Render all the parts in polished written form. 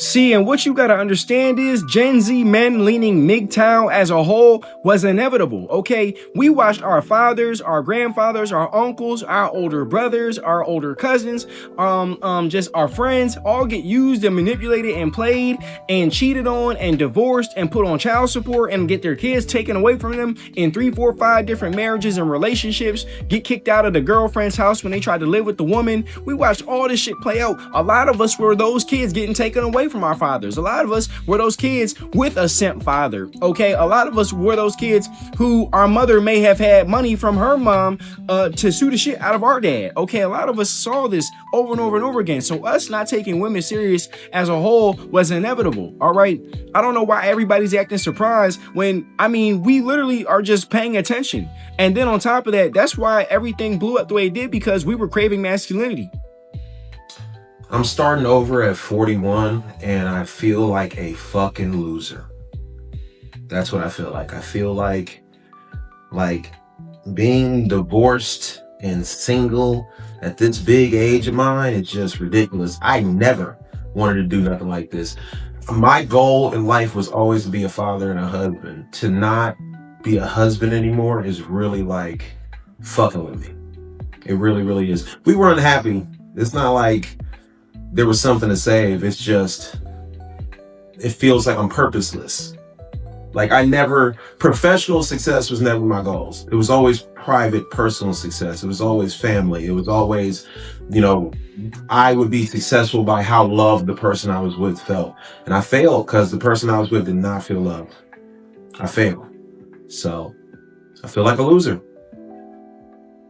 See, and what you gotta understand is Gen Z men leaning MGTOW as a whole was inevitable, okay? We watched our fathers, our grandfathers, our uncles, our older brothers, our older cousins, just our friends all get used and manipulated and played and cheated on and divorced and put on child support and get their kids taken away from them in 3, 4, 5 different marriages and relationships, get kicked out of the girlfriend's house when they tried to live with the woman. We watched all this shit play out. A lot of us were those kids getting taken away from our fathers. A lot of us were those kids with a simp father, okay? A lot of us were those kids who our mother may have had money from her mom to sue the shit out of our dad, okay? A lot of us saw this over and over and over again. So us not taking women serious as a whole was inevitable, all right? I don't know why everybody's acting surprised when, I mean, we literally are just paying attention. And then on top of that, that's why everything blew up the way it did, because we were craving masculinity. I'm starting over at 41 and I feel like a fucking loser. That's what I feel like. I feel like being divorced and single at this big age of mine is just ridiculous. I never wanted to do nothing like this. My goal in life was always to be a father and a husband. To not be a husband anymore is really like fucking with me. It really, really is. We were unhappy. It's not like there was something to save. It's just, it feels like I'm purposeless. Like professional success was never my goals. It was always private, personal success. It was always family. It was always, I would be successful by how loved the person I was with felt. And I failed because the person I was with did not feel loved. I failed. So I feel like a loser.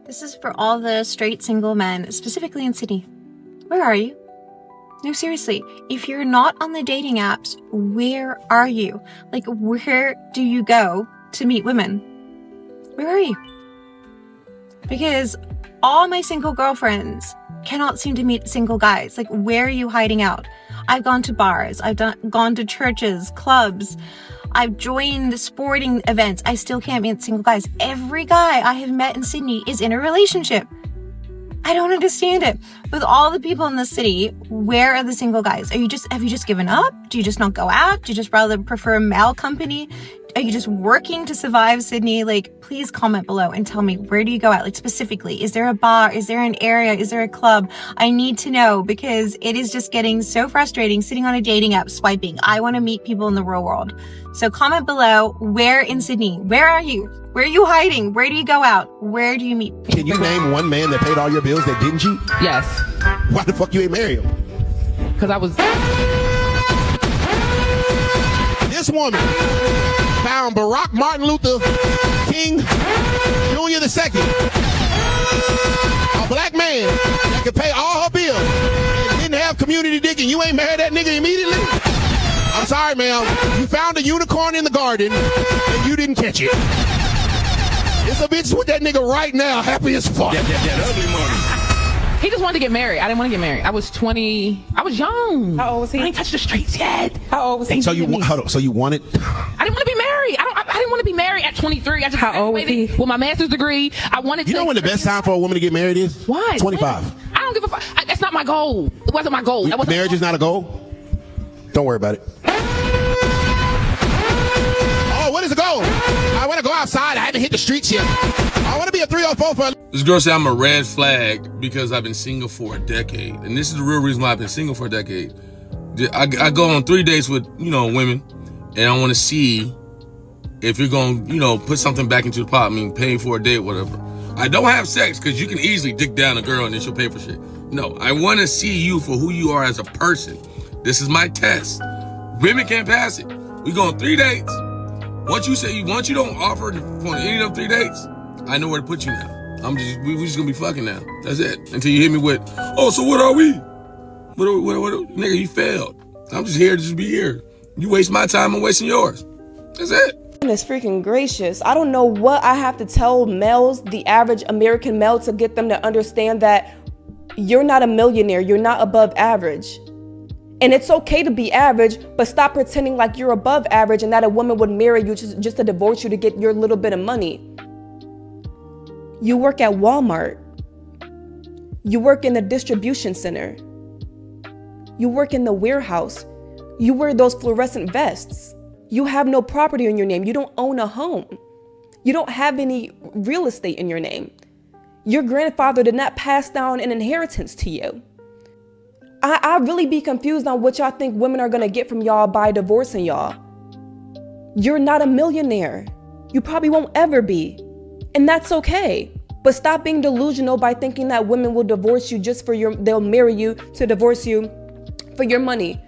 This is for all the straight single men, specifically in Sydney. Where are you? No, seriously, if you're not on the dating apps, where are you? Like, where do you go to meet women? Where are you? Because all my single girlfriends cannot seem to meet single guys. Like, where are you hiding out? I've gone to bars. I've gone to churches, clubs. I've joined sporting events. I still can't meet single guys. Every guy I have met in Sydney is in a relationship. I don't understand it. With all the people in the city, where are the single guys? Have you just given up? Do you just not go out? Do you just rather prefer male company? Are you just working to survive Sydney? Like, please comment below and tell me, where do you go out? Like, specifically, is there a bar? Is there an area? Is there a club? I need to know, because it is just getting so frustrating sitting on a dating app swiping. I want to meet people in the real world. So comment below, where in Sydney? Where are you? Where are you hiding? Where do you go out? Where do you meet? Can you name one man that paid all your bills that didn't cheat? Yes. Why the fuck you ain't marry him? Because I was... This woman found Barack Martin Luther King Jr. II, a black man that could pay all her bills and didn't have community digging. You ain't married that nigga immediately? I'm sorry, ma'am. You found a unicorn in the garden and you didn't catch it. It's a bitch with that nigga right now, happy as fuck. That ugly money. He just wanted to get married. I didn't want to get married. I was 20. I was young. How old was he? I ain't touched the streets yet. How old was he? So you wanted? I didn't want to be married. I didn't want to be married at 23. I just How old was he? With my master's degree. I wanted to. You know when the best time for a woman to get married is? Why? 25. I don't give a fuck. That's not my goal. It wasn't my goal. Marriage is not a goal? Don't worry about it. Oh, what is the goal? I want to go outside. I haven't hit the streets yet. I want to be a 304 for... This girl said I'm a red flag because I've been single for a decade. And this is the real reason why I've been single for a decade. I go on 3 dates with, women, and I want to see if you're going to, put something back into the pot. I mean, paying for a date, whatever. I don't have sex because you can easily dick down a girl and then she'll pay for shit. No, I want to see you for who you are as a person. This is my test. Women can't pass it. We go on 3 dates. Once you don't offer for any of them 3 dates, I know where to put you now. We just gonna be fucking now. That's it. Until you hit me with, oh, so what are we? What nigga, you failed. I'm just here to just be here. You waste my time, I'm wasting yours. That's it. Goodness freaking gracious. I don't know what I have to tell males, the average American male, to get them to understand that you're not a millionaire. You're not above average. And it's okay to be average, but stop pretending like you're above average and that a woman would marry you just to divorce you to get your little bit of money. You work at Walmart. You work in the distribution center. You work in the warehouse. You wear those fluorescent vests. You have no property in your name. You don't own a home. You don't have any real estate in your name. Your grandfather did not pass down an inheritance to you. I really be confused on what y'all think women are gonna get from y'all by divorcing y'all. You're not a millionaire. You probably won't ever be. And that's okay. But stop being delusional by thinking that women will divorce you just for they'll marry you to divorce you for your money.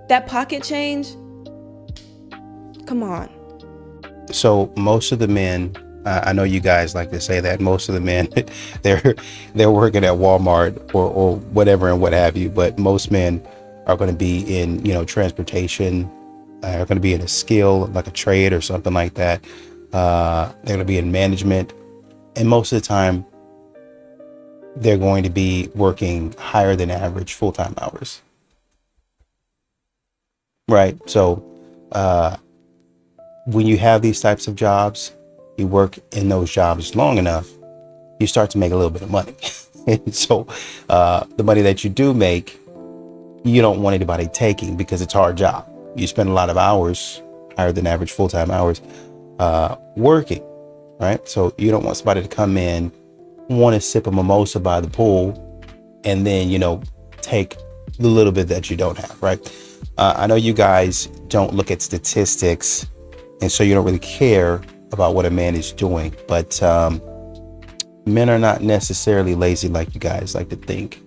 That pocket change, come on. So most of the men, I know you guys like to say that most of the men, they're working at Walmart or whatever and what have you. But most men are going to be in, transportation, are going to be in a skill like a trade or something like that. They're going to be in management. And most of the time, they're going to be working higher than average full-time hours. Right. So when you have these types of jobs, you work in those jobs long enough, you start to make a little bit of money. And so the money that you do make, you don't want anybody taking because it's a hard job. You spend a lot of hours, higher than average full-time hours, working, right? So you don't want somebody to come in, want to sip a mimosa by the pool, and then, take the little bit that you don't have, right? I know you guys don't look at statistics, and so you don't really care about what a man is doing, but men are not necessarily lazy like you guys like to think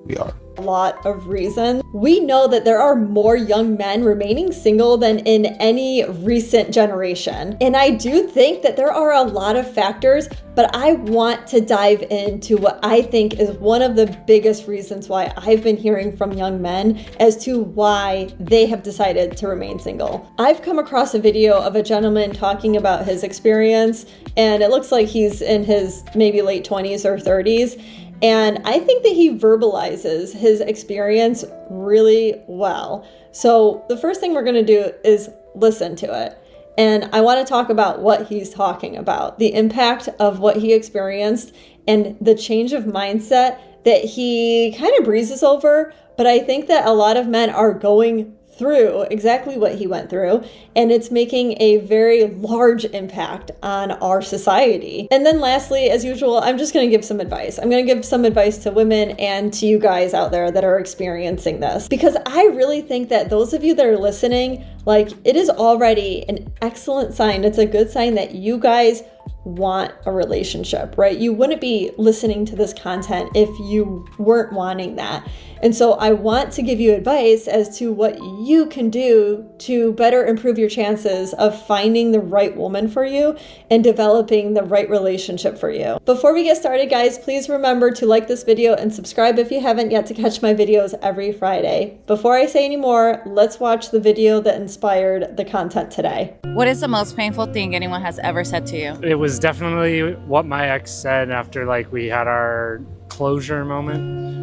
we are. A lot of reasons. We know that there are more young men remaining single than in any recent generation. And I do think that there are a lot of factors, but I want to dive into what I think is one of the biggest reasons why I've been hearing from young men as to why they have decided to remain single. I've come across a video of a gentleman talking about his experience, and it looks like he's in his maybe late 20s or 30s. And I think that he verbalizes his experience really well. So the first thing we're going to do is listen to it. And I want to talk about what he's talking about, the impact of what he experienced and the change of mindset that he kind of breezes over. But I think that a lot of men are going through exactly what he went through, and it's making a very large impact on our society. And then lastly, as usual, I'm just going to give some advice. I'm going to give some advice to women and to you guys out there that are experiencing this, because I really think that those of you that are listening, it is already an excellent sign. It's a good sign that you guys want a relationship, right? You wouldn't be listening to this content if you weren't wanting that. And so I want to give you advice as to what you can do to better improve your chances of finding the right woman for you and developing the right relationship for you. Before we get started, guys, please remember to like this video and subscribe if you haven't yet to catch my videos every Friday. Before I say any more, let's watch the video that inspired the content today. What is the most painful thing anyone has ever said to you? It was definitely what my ex said after we had our closure moment.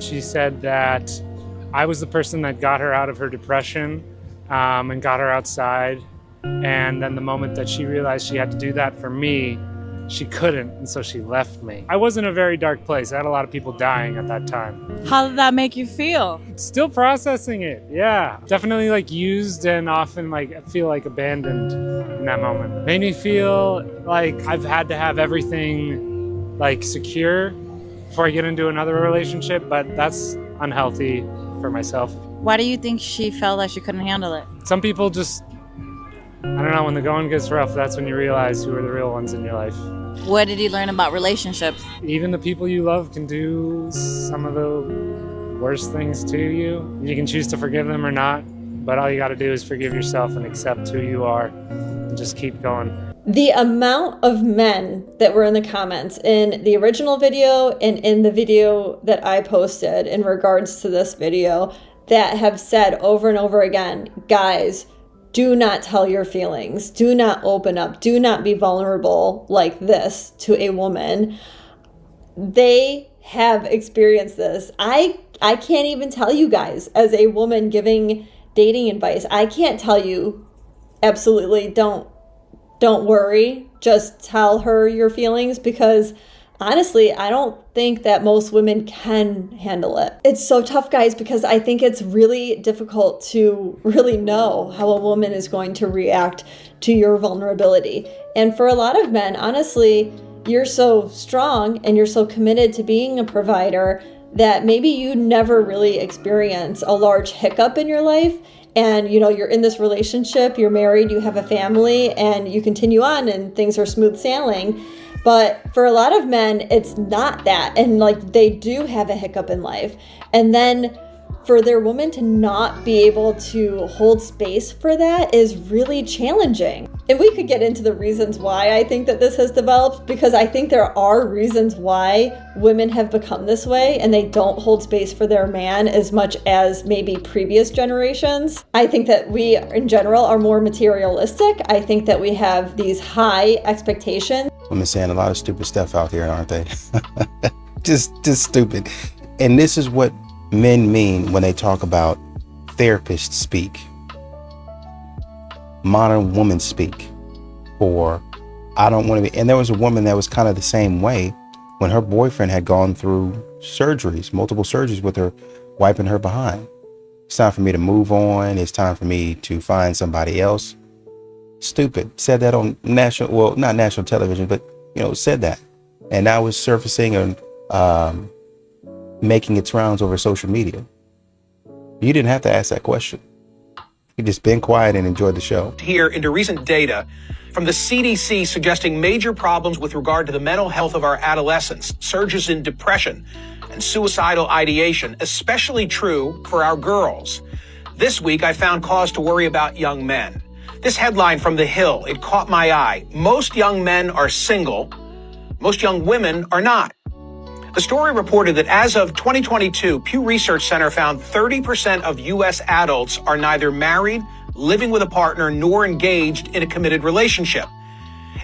She said that I was the person that got her out of her depression and got her outside. And then the moment that she realized she had to do that for me, she couldn't, and so she left me. I was in a very dark place. I had a lot of people dying at that time. How did that make you feel? Still processing it, yeah. Definitely used and often feel abandoned in that moment. Made me feel like I've had to have everything secure before I get into another relationship, but that's unhealthy for myself. Why do you think she felt like she couldn't handle it? Some people just, I don't know, when the going gets rough, that's when you realize who are the real ones in your life. What did you learn about relationships? Even the people you love can do some of the worst things to you. You can choose to forgive them or not, but all you got to do is forgive yourself and accept who you are and just keep going. The amount of men that were in the comments in the original video and in the video that I posted in regards to this video that have said over and over again, guys, do not tell your feelings, do not open up, do not be vulnerable like this to a woman. They have experienced this. I can't even tell you guys, as a woman giving dating advice, I can't tell you absolutely don't worry, just tell her your feelings, because honestly, I don't think that most women can handle it. It's so tough, guys, because I think it's really difficult to really know how a woman is going to react to your vulnerability. And for a lot of men, honestly, you're so strong and you're so committed to being a provider that maybe you never really experience a large hiccup in your life. And you're in this relationship, you're married, you have a family, and you continue on and things are smooth sailing. But for a lot of men, it's not that. And they do have a hiccup in life. And then for their woman to not be able to hold space for that is really challenging. And we could get into the reasons why I think that this has developed, because I think there are reasons why women have become this way and they don't hold space for their man as much as maybe previous generations. I think that we in general are more materialistic. I think that we have these high expectations. Women saying a lot of stupid stuff out here, aren't they? just stupid. And this is what men mean when they talk about therapist speak, modern woman speak, or I don't want to be. And there was a woman that was kind of the same way when her boyfriend had gone through surgeries, multiple surgeries with her, wiping her behind. It's time for me to move on. It's time for me to find somebody else. Stupid. Said that on not national television, but said that. And now it's surfacing and making its rounds over social media. You didn't have to ask that question. You just been quiet and enjoyed the show. Here into recent data from the CDC suggesting major problems with regard to the mental health of our adolescents, surges in depression and suicidal ideation, especially true for our girls. This week, I found cause to worry about young men. This headline from The Hill, it caught my eye. Most young men are single. Most young women are not. The story reported that as of 2022, Pew Research Center found 30% of U.S. adults are neither married, living with a partner, nor engaged in a committed relationship.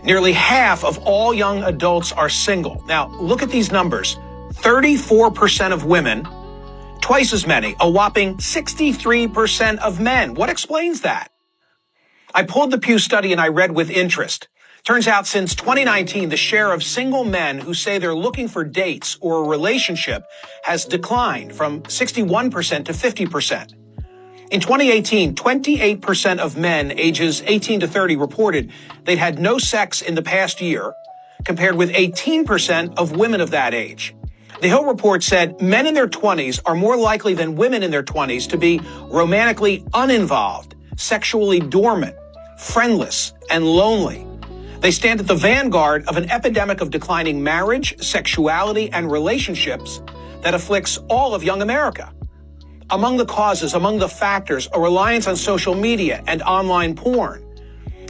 Nearly half of all young adults are single. Now, look at these numbers. 34% of women, twice as many, a whopping 63% of men. What explains that? I pulled the Pew study and I read with interest. Turns out since 2019, the share of single men who say they're looking for dates or a relationship has declined from 61% to 50%. In 2018, 28% of men ages 18 to 30 reported they'd had no sex in the past year, compared with 18% of women of that age. The Hill report said men in their 20s are more likely than women in their 20s to be romantically uninvolved, sexually dormant, friendless, and lonely. They stand at the vanguard of an epidemic of declining marriage, sexuality, and relationships that afflicts all of young America. Among the causes, among the factors, a reliance on social media and online porn.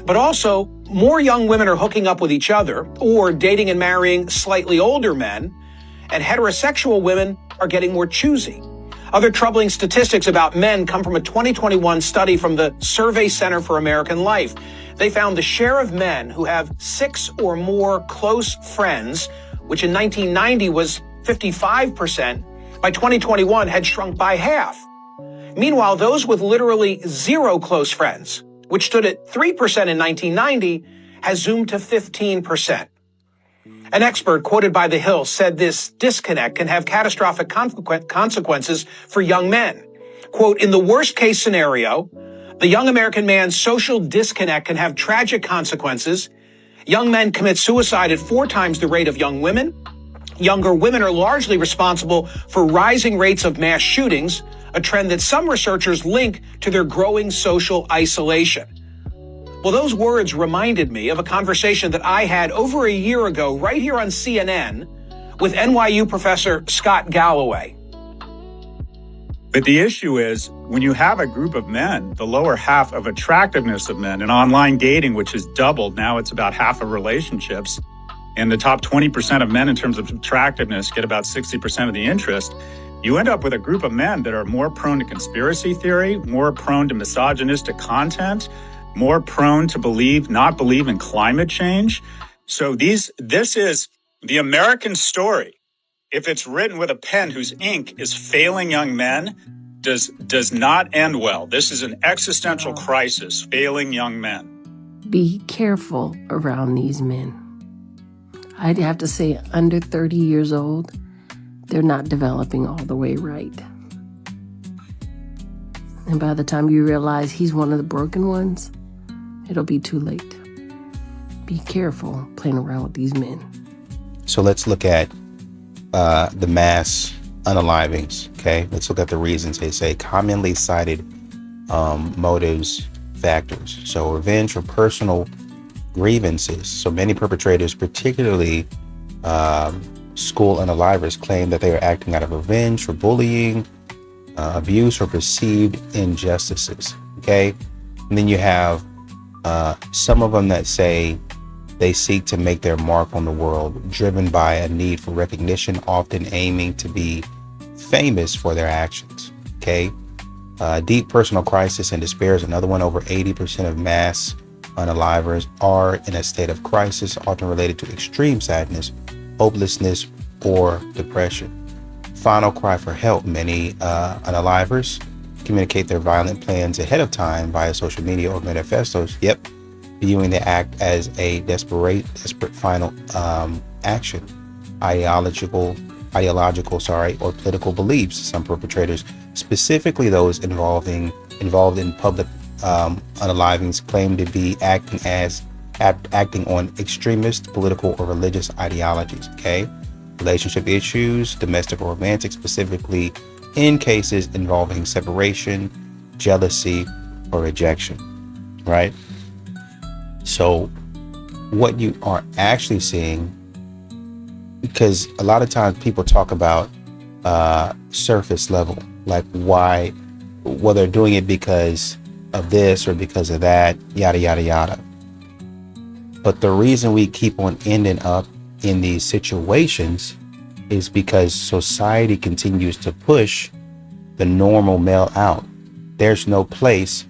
But also, more young women are hooking up with each other or dating and marrying slightly older men, and heterosexual women are getting more choosy. Other troubling statistics about men come from a 2021 study from the Survey Center for American Life. They found the share of men who have 6 or more close friends, which in 1990 was 55%, by 2021 had shrunk by half. Meanwhile, those with literally 0 close friends, which stood at 3% in 1990, has zoomed to 15%. An expert quoted by The Hill said this disconnect can have catastrophic consequences for young men. Quote, in the worst case scenario, the young American man's social disconnect can have tragic consequences. Young men commit suicide at 4 times the rate of young women. Younger women are largely responsible for rising rates of mass shootings, a trend that some researchers link to their growing social isolation. Well, those words reminded me of a conversation that I had over a year ago right here on CNN with NYU professor Scott Galloway. But the issue is, when you have a group of men, the lower half of attractiveness of men in online dating, which has doubled, now it's about half of relationships, and the top 20% of men in terms of attractiveness get about 60% of the interest, you end up with a group of men that are more prone to conspiracy theory, more prone to misogynistic content, more prone to not believe in climate change. So this is the American story. If it's written with a pen whose ink is failing young men, does not end well. This is an existential crisis, failing young men. Be careful around these men. I'd have to say under 30 years old, they're not developing all the way right. And by the time you realize he's one of the broken ones, it'll be too late. Be careful playing around with these men. So let's look at the mass unalivings, okay? Let's look at the reasons. They say commonly cited motives, factors. So revenge or personal grievances. So many perpetrators, particularly school unalivers, claim that they are acting out of revenge for bullying, abuse, or perceived injustices, okay? And then you have some of them that say they seek to make their mark on the world, driven by a need for recognition, often aiming to be famous for their actions, okay? Deep personal crisis and despair is another one. Over 80% of mass unalivers are in a state of crisis, often related to extreme sadness, hopelessness, or depression. Final cry for help. Many unalivers communicate their violent plans ahead of time via social media or manifestos. Yep, viewing the act as a desperate final action, ideological, or political beliefs. Some perpetrators, specifically those involved in public unalivings, claim to be acting on extremist political or religious ideologies. Okay, relationship issues, domestic or romantic, specifically in cases involving separation, jealousy, or rejection. Right. So what you are actually seeing, because a lot of times people talk about surface level, like why, well, they're doing it because of this or because of that, yada, yada, yada. But the reason we keep on ending up in these situations is because society continues to push the normal male out. There's no place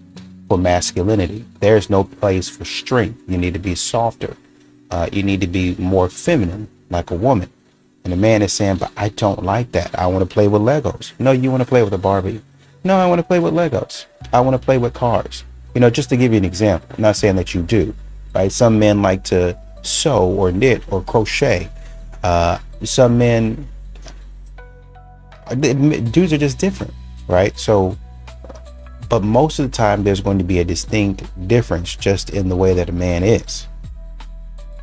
for masculinity. There's no place for strength. You need to be softer. You need to be more feminine, like a woman. And the man is saying, but I don't like that. I want to play with Legos. No, you want to play with a Barbie. No, I want to play with Legos. I want to play with cars. You know, just to give you an example, I'm not saying that you do, right? Some men like to sew or knit or crochet. Some men, dudes are just different, right? So, but most of the time there's going to be a distinct difference just in the way that a man is.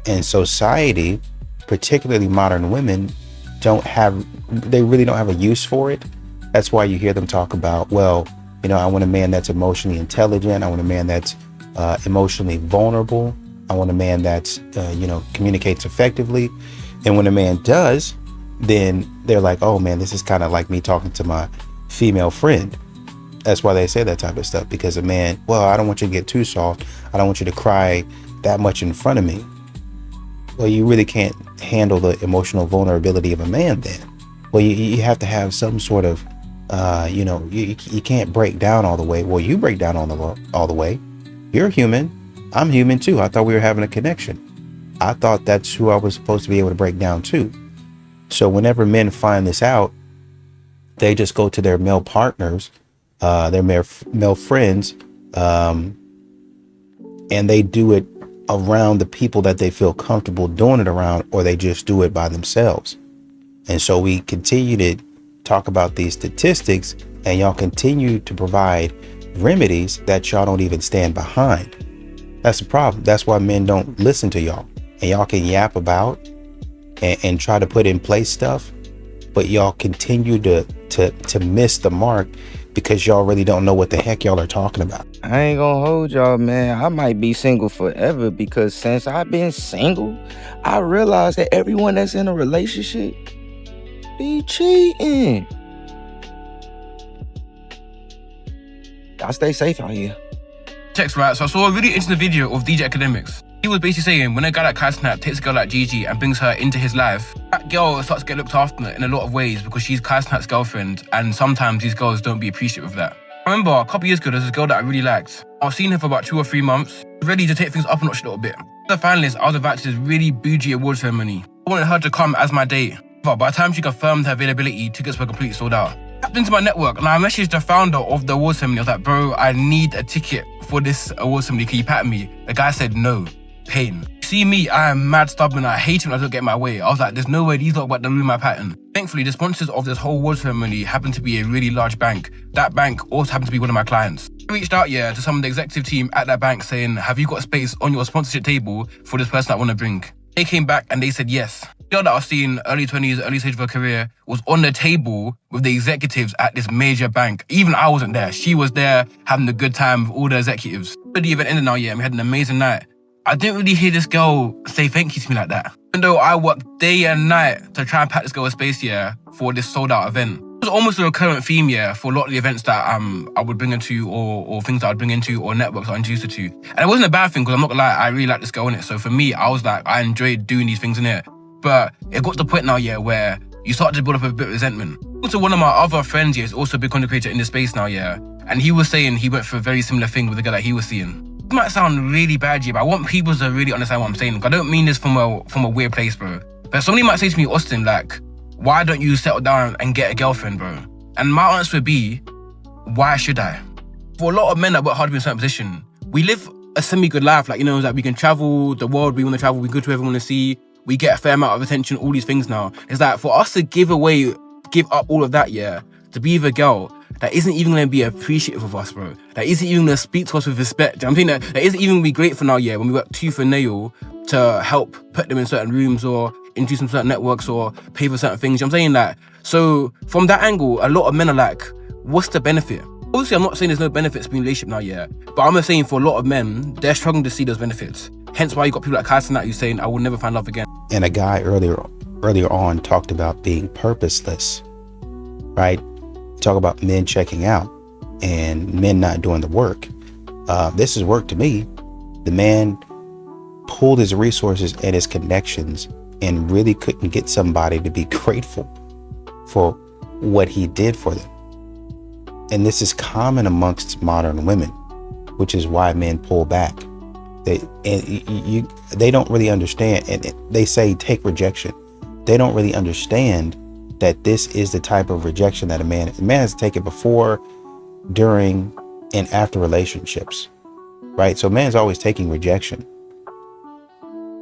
And society, particularly modern women, they really don't have a use for it. That's why you hear them talk about, well, you know, I want a man that's emotionally intelligent. I want a man that's emotionally vulnerable. I want a man that's, communicates effectively. And when a man does, then they're like, oh man, this is kind of like me talking to my female friend. That's why they say that type of stuff, because a man, well, I don't want you to get too soft. I don't want you to cry that much in front of me. Well, you really can't handle the emotional vulnerability of a man then. Well, you have to have some sort of, you can't break down all the way. Well, you break down all the way. You're human. I'm human too. I thought we were having a connection. I thought that's who I was supposed to be able to break down too. So whenever men find this out, they just go to their male partners, their male friends, and they do it around the people that they feel comfortable doing it around, or they just do it by themselves. And so we continue to talk about these statistics, and y'all continue to provide remedies that y'all don't even stand behind. That's the problem. That's why men don't listen to y'all. And y'all can yap about and try to put in place stuff, but y'all continue to miss the mark because y'all really don't know what the heck y'all are talking about. I ain't gonna hold y'all, man. I might be single forever, because since I've been single, I realized that everyone that's in a relationship be cheating. I stay safe out here. Text, right? So I saw a really interesting video of DJ Academics. He was basically saying when a guy like Kai Snap takes a girl like Gigi and brings her into his life, that girl starts to get looked after in a lot of ways because she's Kai Snap's girlfriend, and sometimes these girls don't be appreciative of that. I remember a couple years ago, there's this girl that I really liked. I've seen her for about 2 or 3 months, ready to take things up a notch a little bit. As a finalist, I was invited to this really bougie award ceremony. I wanted her to come as my date. But by the time she confirmed her availability, tickets were completely sold out. I tapped into my network and I messaged the founder of the award ceremony. I was like, bro, I need a ticket for this award ceremony. Can you pattern me? The guy said no. Pain. See me, I am mad stubborn. I hate it when I don't get my way. I was like, there's no way these lot about to ruin my pattern. Thankfully, the sponsors of this whole award ceremony happened to be a really large bank. That bank also happened to be one of my clients. I reached out, to some of the executive team at that bank saying, have you got space on your sponsorship table for this person I want to bring? They came back and they said yes. The girl that I was seeing, early 20s, early stage of her career, was on the table with the executives at this major bank. Even I wasn't there. She was there having a good time with all the executives. But the event ended now, and we had an amazing night. I didn't really hear this girl say thank you to me like that. Even though I worked day and night to try and pack this girl a space for this sold out event. It was almost a recurrent theme for a lot of the events that I would bring into or things that I'd bring into or networks I introduced her to. And it wasn't a bad thing because I'm not gonna lie, I really like this girl in it. So for me, I was like, I enjoyed doing these things in it. But it got to the point now, where you start to build up a bit of resentment. Also, one of my other friends is also a big content creator in this space now, and he was saying he went through a very similar thing with the girl that he was seeing. It might sound really bad, but I want people to really understand what I'm saying. I don't mean this from a weird place, bro. But somebody might say to me, Austin, like, why don't you settle down and get a girlfriend, bro? And my answer would be, why should I? For a lot of men that work hard to be in a certain position, we live a semi-good life. Like, like we can travel the world, we want to travel, we go to everyone to see, we get a fair amount of attention, all these things now. It's like, for us to give up all of that, to be with a girl that isn't even going to be appreciative of us, bro. That isn't even going to speak to us with respect. I'm thinking that isn't even going to be grateful now, when we work tooth and nail to help put them in certain rooms or introduce them to certain networks or pay for certain things. I'm saying that. So from that angle, a lot of men are like, what's the benefit? Obviously, I'm not saying there's no benefits being in a relationship now, but I'm just saying for a lot of men, they're struggling to see those benefits. Hence why you got people like Kyson that who's saying, I will never find love again. And a guy earlier on talked about being purposeless, right? Talk about men checking out and men not doing the work. This is work to me. The man pulled his resources and his connections and really couldn't get somebody to be grateful for what he did for them. And this is common amongst modern women, which is why men pull back. They don't really understand, and they say take rejection. They don't really understand that this is the type of rejection that a man has taken before, during, and after relationships, right? So man's always taking rejection.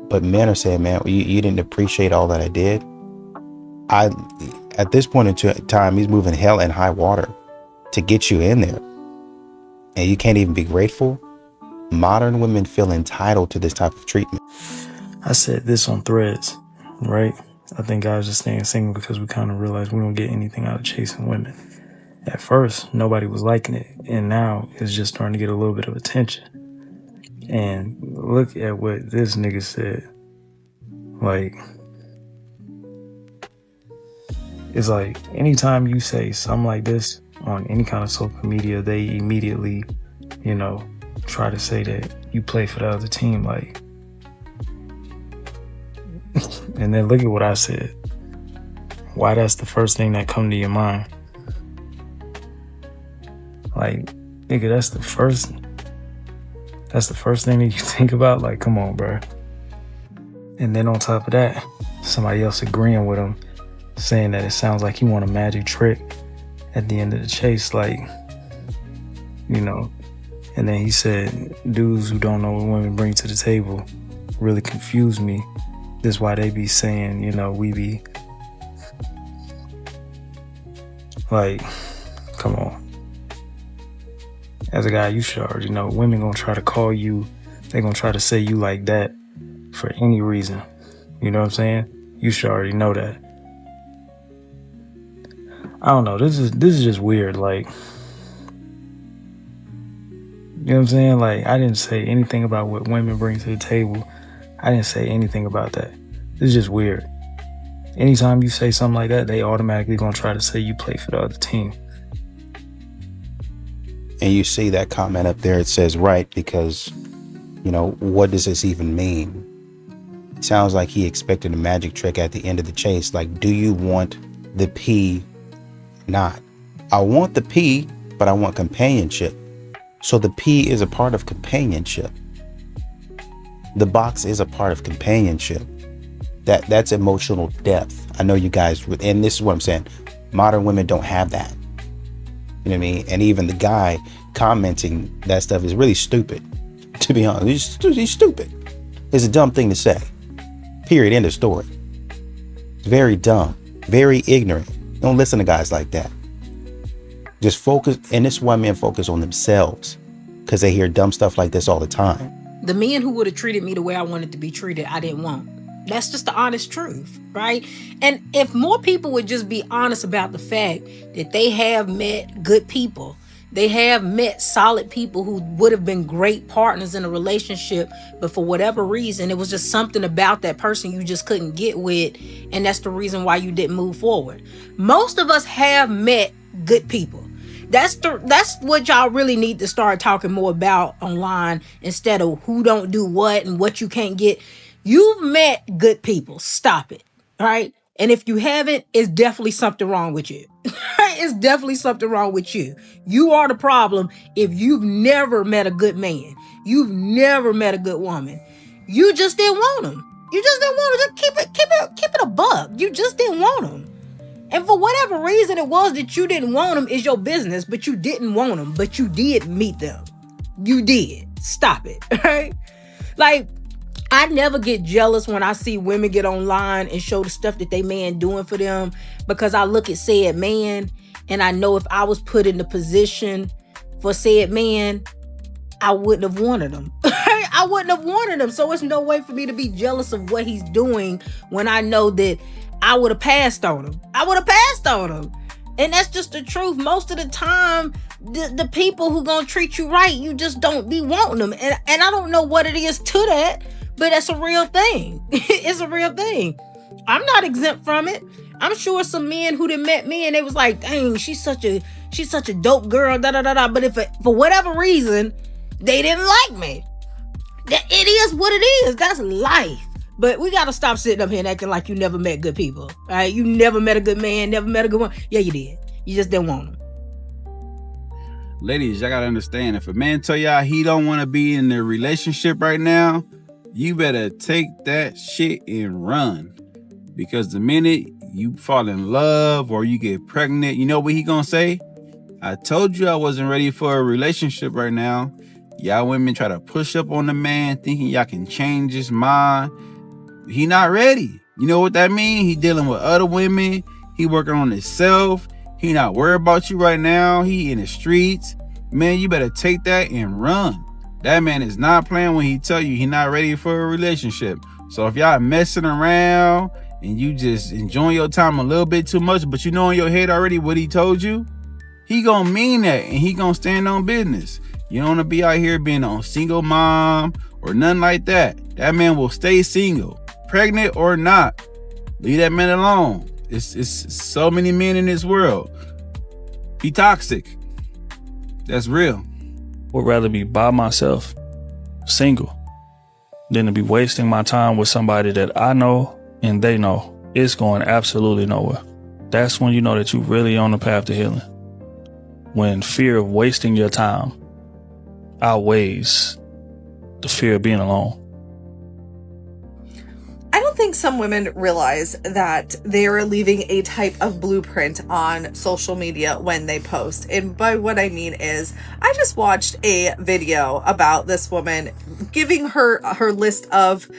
But men are saying, man, you didn't appreciate all that I did. At this point in time, he's moving hell and high water to get you in there. And you can't even be grateful. Modern women feel entitled to this type of treatment. I said this on Threads, right? I think guys are staying single because we kind of realized we don't get anything out of chasing women. At first, nobody was liking it, and now it's just starting to get a little bit of attention. And look at what this nigga said. Like, it's like anytime you say something like this on any kind of social media, they immediately, try to say that you play for the other team, like. And then look at what I said. Why that's the first thing that come to your mind. Like, nigga, that's the first thing that you think about. Like, come on, bro. And then on top of that, somebody else agreeing with him, saying that it sounds like he want a magic trick at the end of the chase, like, And then he said, dudes who don't know what women bring to the table really confuse me. This is why they be saying, we be like, come on. As a guy, you should already know women gonna try to call you, they gonna try to say you like that for any reason. You know what I'm saying? You should already know that. I don't know, this is just weird, like, you know what I'm saying? Like, I didn't say anything about what women bring to the table. I didn't say anything about that. This is just weird. Anytime you say something like that, they automatically gonna try to say you play for the other team. And you see that comment up there, it says right, because, what does this even mean? It sounds like he expected a magic trick at the end of the chase. Like, do you want the P? Not. I want the P, but I want companionship. So the P is a part of companionship. The box is a part of companionship. That's emotional depth. I know you guys, and this is what I'm saying. Modern women don't have that. You know what I mean? And even the guy commenting that stuff is really stupid. To be honest, he's stupid. It's a dumb thing to say. Period. End of story. It's very dumb. Very ignorant. Don't listen to guys like that. Just focus. And this is why men focus on themselves. Because they hear dumb stuff like this all the time. The man who would have treated me the way I wanted to be treated, I didn't want. That's just the honest truth, right? And if more people would just be honest about the fact that they have met good people, they have met solid people who would have been great partners in a relationship, but for whatever reason, it was just something about that person you just couldn't get with, and that's the reason why you didn't move forward. Most of us have met good people. That's what y'all really need to start talking more about online, instead of who don't do what and what you can't get. You've met good people. Stop it. All right. And if you haven't, it's definitely something wrong with you. It's definitely something wrong with you. You are the problem if you've never met a good man. You've never met a good woman. You just didn't want them. You just didn't want them. Just keep it a buck. You just didn't want them. And for whatever reason it was that you didn't want them is your business, but you didn't want them, but you did meet them. You did. Stop it. Right? Like, I never get jealous when I see women get online and show the stuff that they man doing for them, because I look at said man and I know if I was put in the position for said man, I wouldn't have wanted him. I wouldn't have wanted him. So it's no way for me to be jealous of what he's doing when I know that I would have passed on him. I would have passed on him. And that's just the truth. Most of the time, the people who gonna treat you right, you just don't be wanting them. And I don't know what it is to that, but that's a real thing. It's a real thing. I'm not exempt from it. I'm sure some men who done met me and they was like, dang, she's such a dope girl, da da da da. But if for whatever reason they didn't like me, that it is what it is. That's life. But we gotta stop sitting up here and acting like you never met good people. All right? You never met a good man, never met a good one. Yeah, you did. You just didn't want them. Ladies, y'all gotta understand, if a man tell y'all he don't want to be in a relationship right now, you better take that shit and run. Because the minute you fall in love or you get pregnant, you know what he gonna say? I told you I wasn't ready for a relationship right now. Y'all women try to push up on the man thinking y'all can change his mind. He not ready. You know what that mean? He dealing with other women. He working on himself. He not worried about you right now. He in the streets. Man, you better take that and run. That man is not playing when he tell you he not ready for a relationship. So if y'all messing around and you just enjoying your time a little bit too much, but you know in your head already what he told you, he gonna mean that and he gonna stand on business. You don't want to be out here being a single mom or nothing like that. That man will stay single, pregnant or not. Leave that man alone. It's so many men in this world. He toxic. That's real. Would rather be by myself, single, than to be wasting my time with somebody that I know and they know it's going absolutely nowhere. That's when you know that you're really on the path to healing. When fear of wasting your time outweighs the fear of being alone. I don't think some women realize that they are leaving a type of blueprint on social media when they post. And by what I mean is, I just watched a video about this woman giving her list of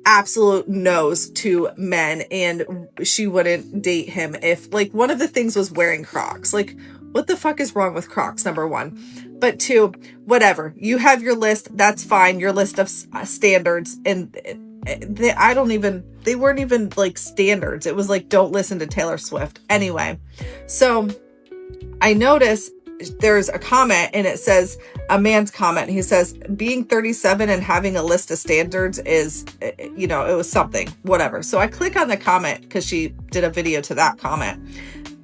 absolute no's to men, and she wouldn't date him if, like, one of the things was wearing Crocs. Like, what the fuck is wrong with Crocs, number one? But two, whatever. You have your list, that's fine, your list of standards, and they weren't even like standards. It was like, don't listen to Taylor Swift. Anyway, so I notice there's a comment and it says, a man's comment. He says, being 37 and having a list of standards is, you know, it was something, whatever. So I click on the comment because she did a video to that comment.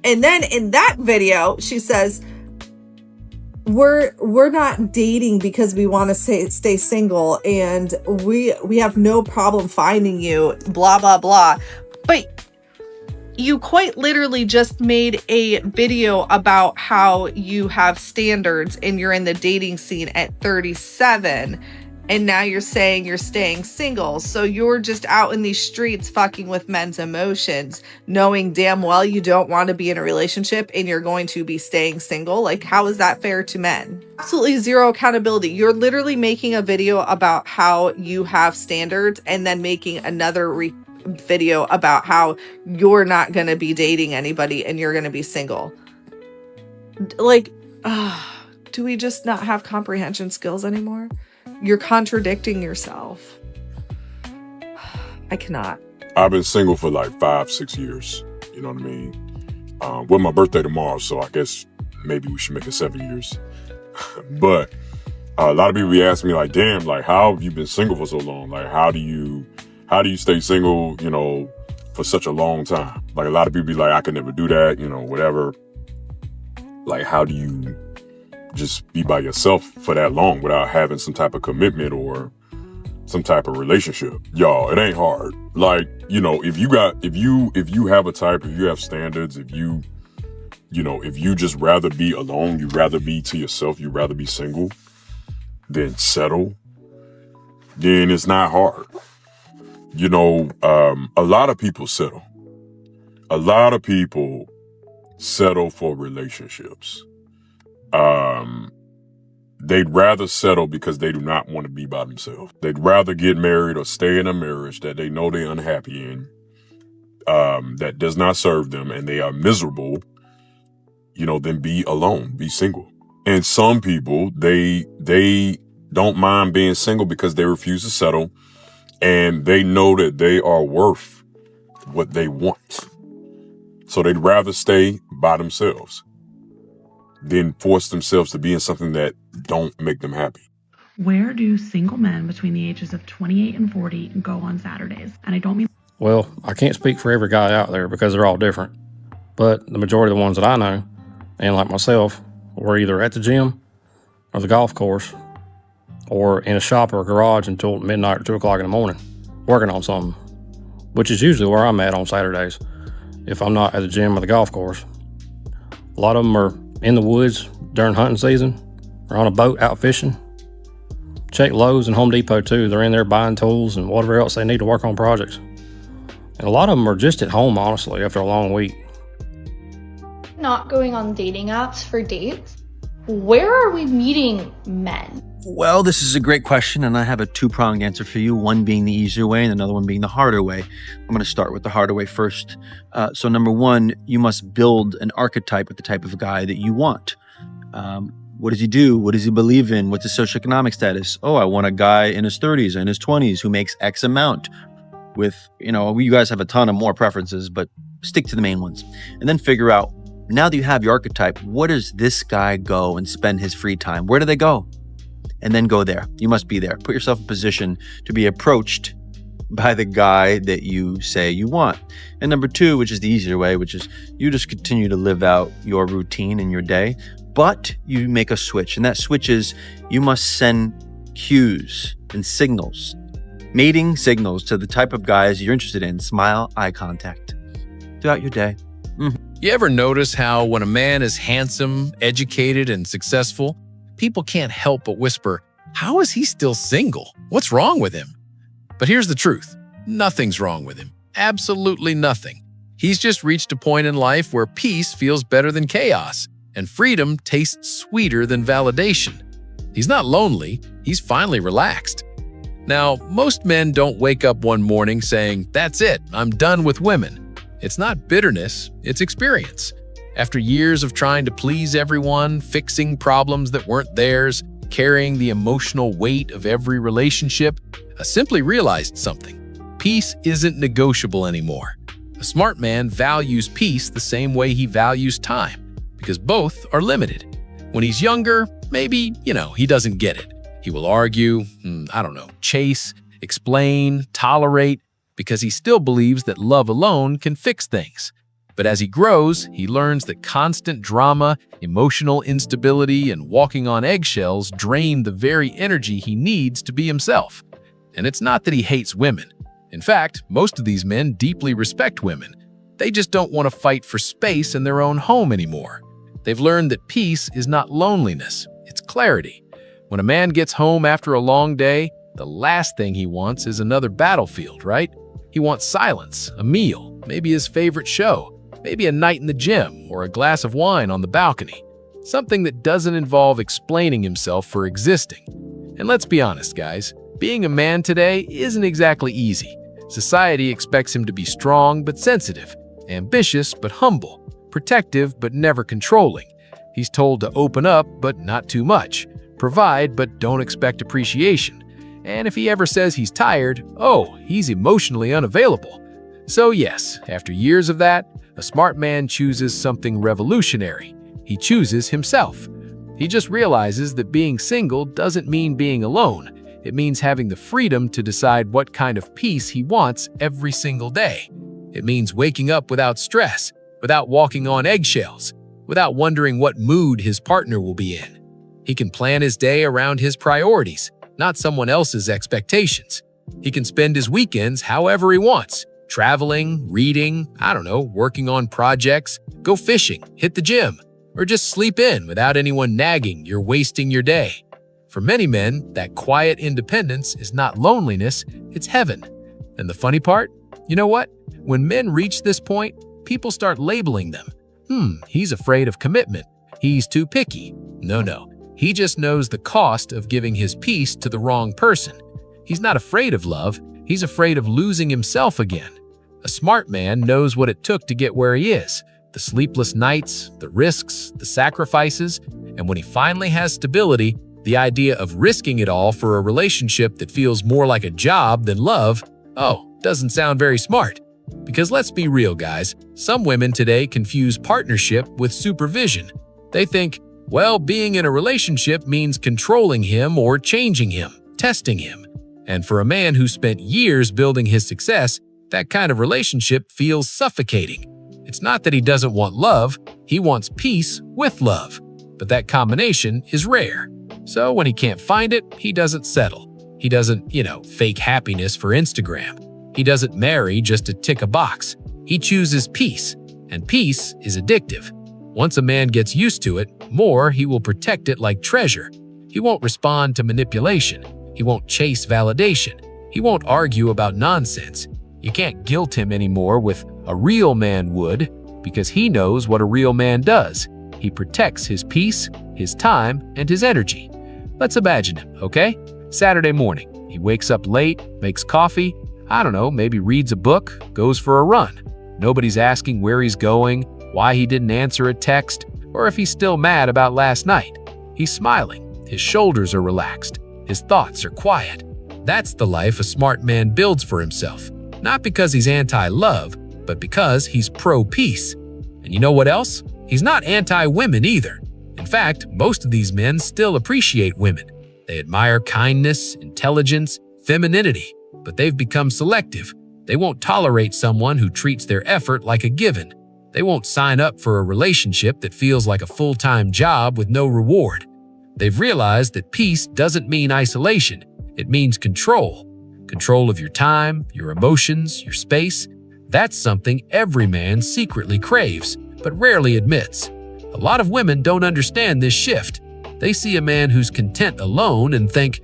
And then in that video, she says, we're not dating because we want to stay single, and we have no problem finding you, blah, blah, blah. But you quite literally just made a video about how you have standards and you're in the dating scene at 37 and now you're saying you're staying single. So you're just out in these streets fucking with men's emotions, knowing damn well you don't want to be in a relationship and you're going to be staying single. Like, how is that fair to men? Absolutely zero accountability. You're literally making a video about how you have standards and then making another video about how you're not going to be dating anybody and you're going to be single. Like, do we just not have comprehension skills anymore? You're contradicting yourself. I cannot. I've been single for like 5-6 years. You know what I mean? Well, my birthday tomorrow, so I guess maybe we should make it 7 years. But a lot of people be asking me like, damn, like, how have you been single for so long? Like, how do you stay single, you know, for such a long time? Like, a lot of people be like, I could never do that, you know, whatever. Like, how do you just be by yourself for that long without having some type of commitment or some type of relationship? Y'all, it ain't hard. Like, you know, if you have a type, if you have standards, if you just rather be alone, you rather be to yourself, you rather be single than settle, then it's not hard. You know, a lot of people settle. A lot of people settle for relationships. They'd rather settle because they do not want to be by themselves. They'd rather get married or stay in a marriage that they know they're unhappy in, that does not serve them, and they are miserable, you know, than be alone, be single. And some people, they don't mind being single because they refuse to settle, and they know that they are worth what they want. So they'd rather stay by themselves than force themselves to be in something that don't make them happy. Where do single men between the ages of 28 and 40 go on Saturdays? And I don't mean... Well, I can't speak for every guy out there because they're all different. But the majority of the ones that I know, and like myself, were either at the gym or the golf course or in a shop or a garage until midnight or 2 o'clock in the morning working on something, which is usually where I'm at on Saturdays if I'm not at the gym or the golf course. A lot of them are in the woods during hunting season or on a boat out fishing. Check Lowe's and Home Depot too. They're in there buying tools and whatever else they need to work on projects. And a lot of them are just at home, honestly, after a long week. Not going on dating apps for dates. Where are we meeting men? Well, this is a great question, and I have a two-pronged answer for you, one being the easier way and another one being the harder way. I'm going to start with the harder way first. So number one, you must build an archetype of the type of guy that you want. What does he do? What does he believe in? What's his socioeconomic status? Oh, I want a guy in his 30s or in his 20s who makes X amount with, you know, you guys have a ton of more preferences, but stick to the main ones. And then figure out, now that you have your archetype, where does this guy go and spend his free time? Where do they go? And then go there. You must be there. Put yourself in position to be approached by the guy that you say you want. And number two, which is the easier way, which is you just continue to live out your routine in your day, but you make a switch. And that switch is you must send cues and signals, mating signals to the type of guys you're interested in. Smile, eye contact throughout your day. You ever notice how when a man is handsome, educated, and successful, people can't help but whisper, how is he still single? What's wrong with him? But here's the truth. Nothing's wrong with him. Absolutely nothing. He's just reached a point in life where peace feels better than chaos, and freedom tastes sweeter than validation. He's not lonely. He's finally relaxed. Now, most men don't wake up one morning saying, that's it, I'm done with women. It's not bitterness, it's experience. After years of trying to please everyone, fixing problems that weren't theirs, carrying the emotional weight of every relationship, I simply realized something. Peace isn't negotiable anymore. A smart man values peace the same way he values time, because both are limited. When he's younger, maybe, he doesn't get it. He will argue, chase, explain, tolerate, because he still believes that love alone can fix things. But as he grows, he learns that constant drama, emotional instability, and walking on eggshells drain the very energy he needs to be himself. And it's not that he hates women. In fact, most of these men deeply respect women. They just don't want to fight for space in their own home anymore. They've learned that peace is not loneliness, it's clarity. When a man gets home after a long day, the last thing he wants is another battlefield, right? He wants silence, a meal, maybe his favorite show, maybe a night in the gym or a glass of wine on the balcony. Something that doesn't involve explaining himself for existing. And let's be honest, guys, being a man today isn't exactly easy. Society expects him to be strong but sensitive, ambitious but humble, protective but never controlling. He's told to open up but not too much, provide but don't expect appreciation. And if he ever says he's tired, oh, he's emotionally unavailable. So yes, after years of that, a smart man chooses something revolutionary. He chooses himself. He just realizes that being single doesn't mean being alone. It means having the freedom to decide what kind of peace he wants every single day. It means waking up without stress, without walking on eggshells, without wondering what mood his partner will be in. He can plan his day around his priorities, not someone else's expectations. He can spend his weekends however he wants, traveling, reading, working on projects, go fishing, hit the gym, or just sleep in without anyone nagging you're wasting your day. For many men, that quiet independence is not loneliness, it's heaven. And the funny part? You know what? When men reach this point, people start labeling them. He's afraid of commitment. He's too picky. No. He just knows the cost of giving his peace to the wrong person. He's not afraid of love. He's afraid of losing himself again. A smart man knows what it took to get where he is. The sleepless nights, the risks, the sacrifices, and when he finally has stability, the idea of risking it all for a relationship that feels more like a job than love, doesn't sound very smart. Because let's be real, guys, some women today confuse partnership with supervision. They think, well, being in a relationship means controlling him or changing him, testing him. And for a man who spent years building his success, that kind of relationship feels suffocating. It's not that he doesn't want love, he wants peace with love. But that combination is rare. So when he can't find it, he doesn't settle. He doesn't, fake happiness for Instagram. He doesn't marry just to tick a box. He chooses peace, and peace is addictive. Once a man gets used to it, he will protect it like treasure. He won't respond to manipulation. He won't chase validation. He won't argue about nonsense. You can't guilt him anymore with a real man would, because he knows what a real man does. He protects his peace, his time, and his energy. Let's imagine him, okay? Saturday morning, he wakes up late, makes coffee, maybe reads a book, goes for a run. Nobody's asking where he's going, why he didn't answer a text, or if he's still mad about last night. He's smiling, his shoulders are relaxed, his thoughts are quiet. That's the life a smart man builds for himself, not because he's anti-love, but because he's pro-peace. And you know what else? He's not anti-women either. In fact, most of these men still appreciate women. They admire kindness, intelligence, femininity, but they've become selective. They won't tolerate someone who treats their effort like a given. They won't sign up for a relationship that feels like a full-time job with no reward. They've realized that peace doesn't mean isolation. It means control. Control of your time, your emotions, your space. That's something every man secretly craves, but rarely admits. A lot of women don't understand this shift. They see a man who's content alone and think,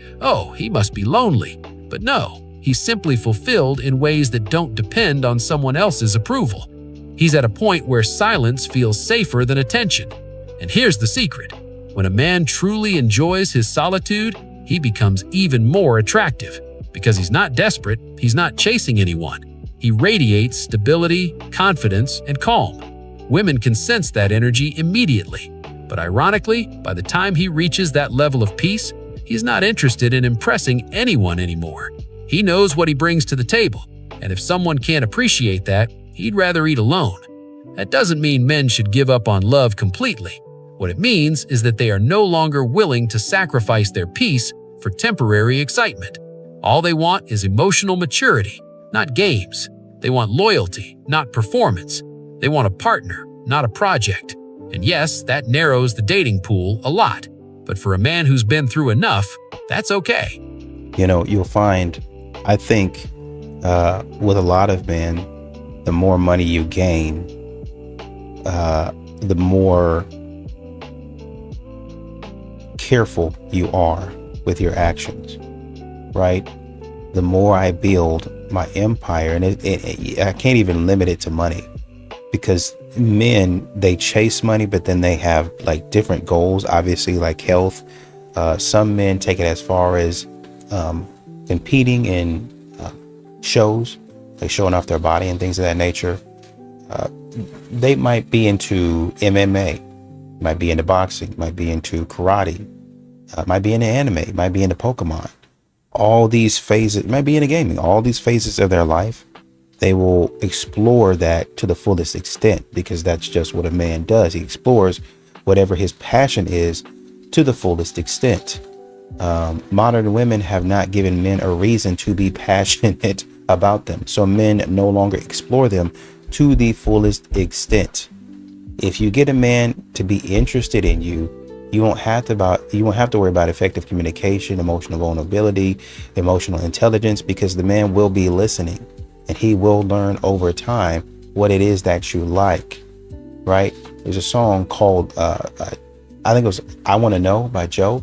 he must be lonely. But no, he's simply fulfilled in ways that don't depend on someone else's approval. He's at a point where silence feels safer than attention. And here's the secret. When a man truly enjoys his solitude, he becomes even more attractive. Because he's not desperate, he's not chasing anyone. He radiates stability, confidence, and calm. Women can sense that energy immediately. But ironically, by the time he reaches that level of peace, he's not interested in impressing anyone anymore. He knows what he brings to the table, and if someone can't appreciate that, he'd rather eat alone. That doesn't mean men should give up on love completely. What it means is that they are no longer willing to sacrifice their peace for temporary excitement. All they want is emotional maturity, not games. They want loyalty, not performance. They want a partner, not a project. And yes, that narrows the dating pool a lot. But for a man who's been through enough, that's okay. You'll find, I think, with a lot of men, the more money you gain, the more careful you are with your actions. right? The more I build my empire, and I can't even limit it to money, because men, they chase money, but then they have like different goals, obviously, like health. Some men take it as far as competing in shows, like showing off their body and things of that nature. They might be into MMA, might be into boxing, might be into karate, might be into anime, might be into Pokemon. All these phases, might be into gaming, all these phases of their life, they will explore that to the fullest extent, because that's just what a man does. He explores whatever his passion is to the fullest extent. Modern women have not given men a reason to be passionate about them. So men no longer explore them to the fullest extent. If you get a man to be interested in you, you won't have to worry about effective communication, emotional vulnerability, emotional intelligence, because the man will be listening, and he will learn over time what it is that you like, right? There's a song called, I think it was I Want to Know by Joe.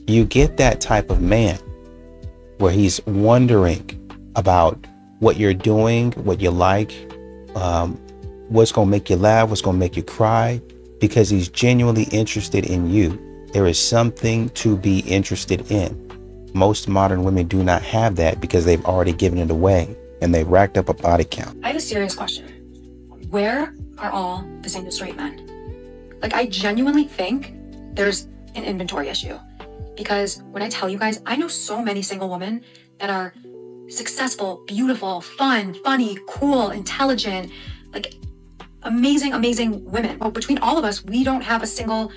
You get that type of man where he's wondering about what you're doing, what you like, what's going to make you laugh, what's going to make you cry, because he's genuinely interested in you. There is something to be interested in. Most modern women do not have that because they've already given it away and they've racked up a body count. I have a serious question. Where are all the single straight men? Like, I genuinely think there's an inventory issue. Because when I tell you guys, I know so many single women that are successful, beautiful, fun, funny, cool, intelligent, like amazing women. But between all of us, we don't have a single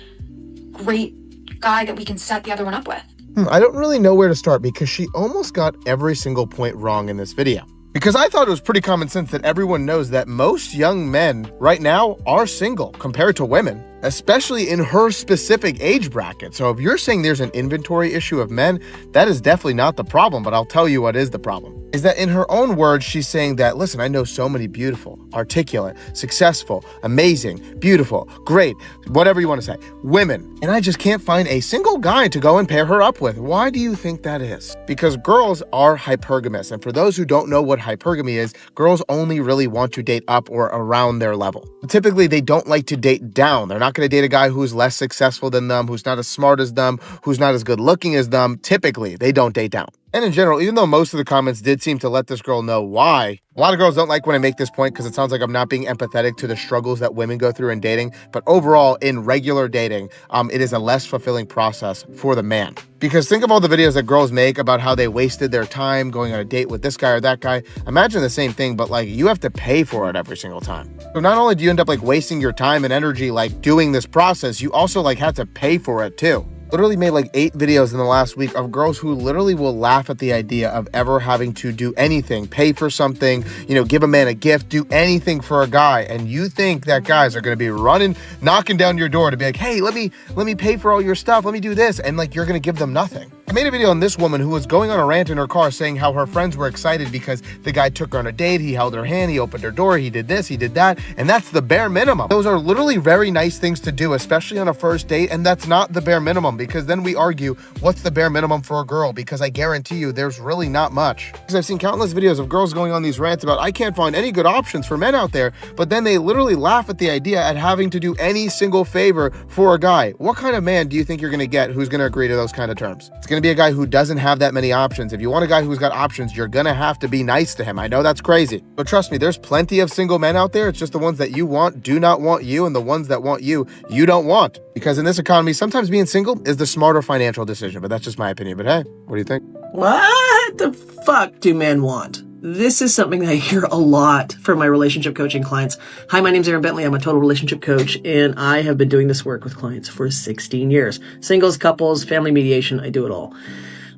great guy that we can set the other one up with. I don't really know where to start, because she almost got every single point wrong in this video. Because I thought it was pretty common sense that everyone knows that most young men right now are single compared to women, especially in her specific age bracket. So if you're saying there's an inventory issue of men, that is definitely not the problem. But I'll tell you what is the problem. Is that in her own words, she's saying that, listen, I know so many beautiful, articulate, successful, amazing, beautiful, great, whatever you want to say, women, and I just can't find a single guy to go and pair her up with. Why do you think that is? Because girls are hypergamous. And for those who don't know what hypergamy is, girls only really want to date up or around their level. Typically, they don't like to date down. They're not going to date a guy who's less successful than them, who's not as smart as them, who's not as good looking as them. Typically, they don't date down. And in general, even though most of the comments did seem to let this girl know why, a lot of girls don't like when I make this point because it sounds like I'm not being empathetic to the struggles that women go through in dating. But overall, in regular dating, it is a less fulfilling process for the man. Because think of all the videos that girls make about how they wasted their time going on a date with this guy or that guy. Imagine the same thing, but like you have to pay for it every single time. So not only do you end up like wasting your time and energy like doing this process, you also like have to pay for it too. Literally made like 8 videos in the last week of girls who literally will laugh at the idea of ever having to do anything, pay for something, give a man a gift, do anything for a guy. And you think that guys are going to be running, knocking down your door to be like, hey, let me pay for all your stuff. Let me do this. And like, you're going to give them nothing. I made a video on this woman who was going on a rant in her car saying how her friends were excited because the guy took her on a date. He held her hand. He opened her door. He did this. He did that. And that's the bare minimum. Those are literally very nice things to do, especially on a first date. And that's not the bare minimum, because then we argue what's the bare minimum for a girl, because I guarantee you there's really not much. Because I've seen countless videos of girls going on these rants about I can't find any good options for men out there, but then they literally laugh at the idea at having to do any single favor for a guy. What kind of man do you think you're going to get who's going to agree to those kind of terms? It's going to be a guy who doesn't have that many options. If you want a guy who's got options, you're going to have to be nice to him. I know that's crazy, but trust me, there's plenty of single men out there. It's just the ones that you want do not want you, and the ones that want you don't want. Because in this economy, sometimes being single is the smarter financial decision, but that's just my opinion. But hey, what do you think? What the fuck do men want? This is something that I hear a lot from my relationship coaching clients. Hi, my name's Aaron Bentley. I'm a total relationship coach, and I have been doing this work with clients for 16 years. Singles, couples, family mediation, I do it all.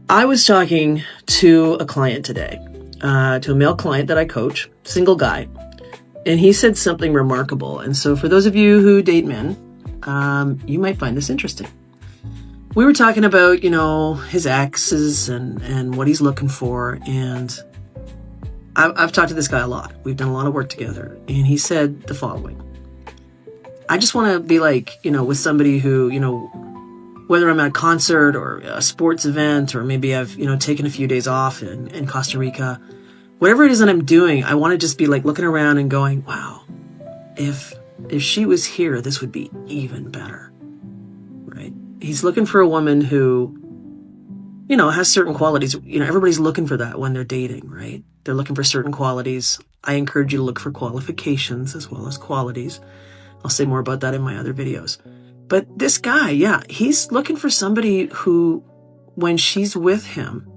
I was talking to a client today, to a male client that I coach, single guy, and he said something remarkable. And so for those of you who date men, you might find this interesting. We were talking about, his exes and what he's looking for. And I've talked to this guy a lot. We've done a lot of work together. And he said the following. I just want to be like, with somebody who, whether I'm at a concert or a sports event, or maybe I've, taken a few days off in Costa Rica, whatever it is that I'm doing, I want to just be like looking around and going, wow, if she was here, this would be even better, right? He's looking for a woman who, has certain qualities. Everybody's looking for that when they're dating, right? They're looking for certain qualities. I encourage you to look for qualifications as well as qualities. I'll say more about that in my other videos. But this guy, yeah, he's looking for somebody who, when she's with him,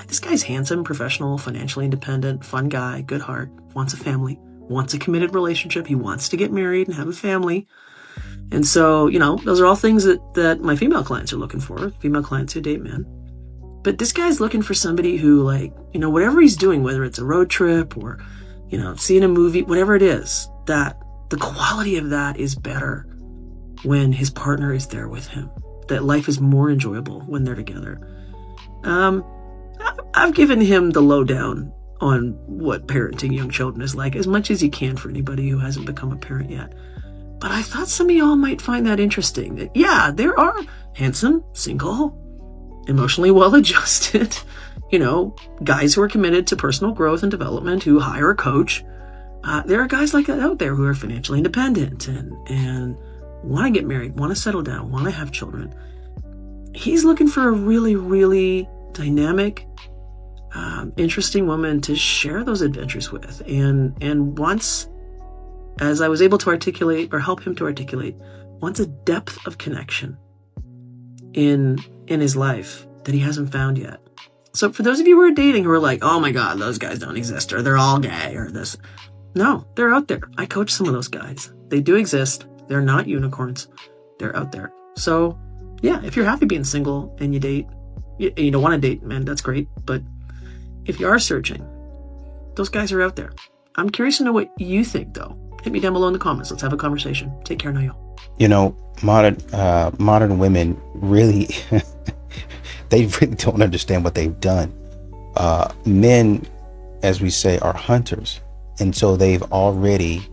this guy's handsome, professional, financially independent, fun guy, good heart, wants a family, wants a committed relationship. He wants to get married and have a family. And so, those are all things that my female clients are looking for, female clients who date men. But this guy's looking for somebody who, whatever he's doing, whether it's a road trip or, seeing a movie, whatever it is, that the quality of that is better when his partner is there with him. That life is more enjoyable when they're together. I've given him the lowdown on what parenting young children is like, as much as you can for anybody who hasn't become a parent yet. But I thought some of y'all might find that interesting. That, yeah, there are handsome, single, emotionally well-adjusted, guys who are committed to personal growth and development, who hire a coach. There are guys like that out there who are financially independent and want to get married, want to settle down, want to have children. He's looking for a really, really dynamic, interesting woman to share those adventures with. And once, as I was able to articulate or help him to articulate, wants a depth of connection in his life that he hasn't found yet. So for those of you who are dating who are like, oh my God, those guys don't exist, or they're all gay, or this. No, they're out there. I coach some of those guys. They do exist. They're not unicorns. They're out there. So yeah, if you're happy being single and you date, you don't want to date, man, that's great. But if you are searching, those guys are out there. I'm curious to know what you think, though. Hit me down below in the comments. Let's have a conversation. Take care now, y'all. Modern women really, they really don't understand what they've done. Men, as we say, are hunters. And so they've already,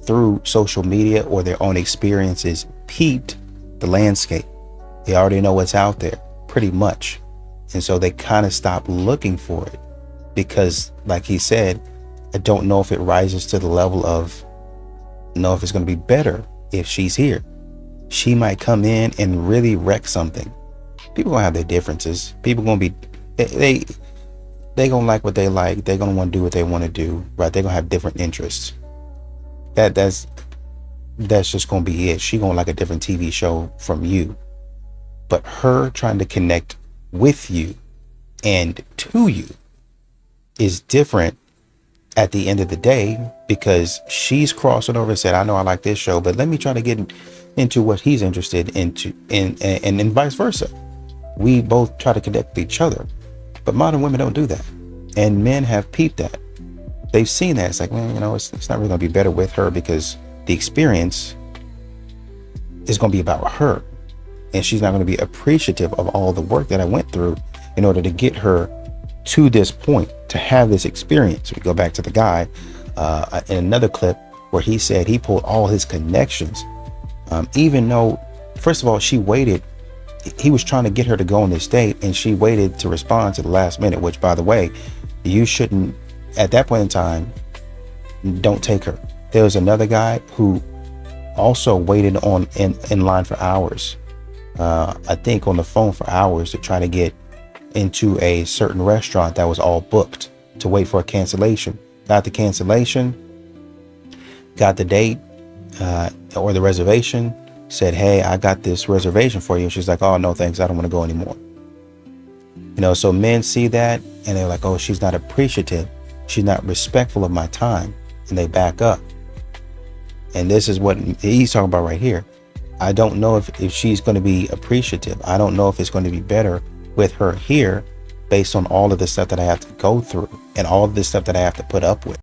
through social media or their own experiences, peeped the landscape. They already know what's out there, pretty much. And so they kind of stop looking for it because, like he said, I don't know if it rises to the level of, know if it's going to be better if she's here. She might come in and really wreck something. People gonna have their differences. People gonna be, they gonna like what they like. They're gonna want to do what they want to do, right? They're gonna have different interests. That's just gonna be it. She gonna like a different TV show from you. But her trying to connect with you and to you is different at the end of the day, because she's crossing over and said, I know I like this show, but let me try to get into what he's interested into, and vice versa. We both try to connect with each other. But modern women don't do that. And men have peeped that. They've seen that. It's like, man, it's not really going to be better with her because the experience is going to be about her. And she's not going to be appreciative of all the work that I went through in order to get her to this point, to have this experience. We go back to the guy in another clip where he said he pulled all his connections, even though, first of all, she waited. He was trying to get her to go on this date, and she waited to respond to the last minute, which, by the way, you shouldn't, at that point in time, don't take her. There was another guy who also waited in line for hours, I think on the phone for hours, to try to get into a certain restaurant that was all booked, to wait for a cancellation. Got the cancellation, got the date or the reservation, said, hey, I got this reservation for you. She's like, oh, no, thanks. I don't want to go anymore. So men see that and they're like, oh, she's not appreciative. She's not respectful of my time. And they back up. And this is what he's talking about right here. I don't know if she's going to be appreciative. I don't know if it's going to be better with her here based on all of the stuff that I have to go through and all of this stuff that I have to put up with.